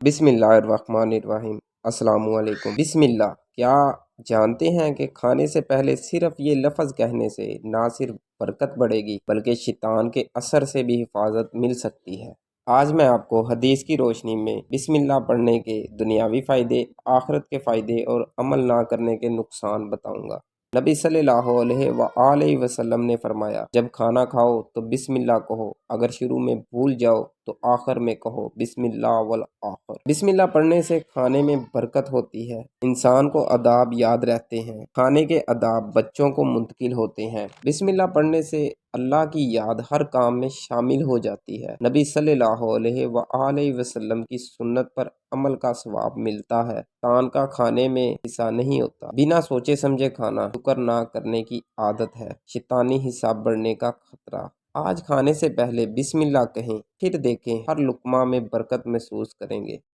बिस्मिल्लाहिर्रहमानिर्रहीम। अस्सलाम वालेकुम। बिस्मिल्लाह क्या जानते हैं कि खाने से पहले सिर्फ ये लफ्ज़ कहने से ना सिर्फ बरकत बढ़ेगी बल्कि शैतान के असर से भी हिफाजत मिल सकती है। आज मैं आपको हदीस की रोशनी में बिस्मिल्लाह पढ़ने के दुनियावी फ़ायदे, आखिरत के फ़ायदे और अमल ना करने के नुकसान बताऊंगा। नबी सल्लल्लाहु अलैहि वसल्लम ने फरमाया, जब खाना खाओ तो बिस्मिल्लाह कहो, अगर शुरू में भूल जाओ तो आखिर में कहो बिस्मिल्लाह वल आखिर। बिस्मिल्लाह पढ़ने से खाने में बरकत होती है, इंसान को आदाब याद रहते हैं, खाने के आदाब बच्चों को मुंतकिल होते हैं। बिस्मिल्लाह पढ़ने से अल्लाह की याद हर काम में शामिल हो जाती है। नबी सल्लल्लाहु अलैहि वसल्लम की सुन्नत पर अमल का सवाब मिलता है। कान का खाने में हिस्सा नहीं होता। बिना सोचे समझे खाना शुक्र ना करने की आदत है। शैतानी हिसाब बढ़ने का खतरा। आज खाने से पहले बिस्मिल्लाह कहें, फिर देखें हर लुक्मा में बरकत महसूस करेंगे।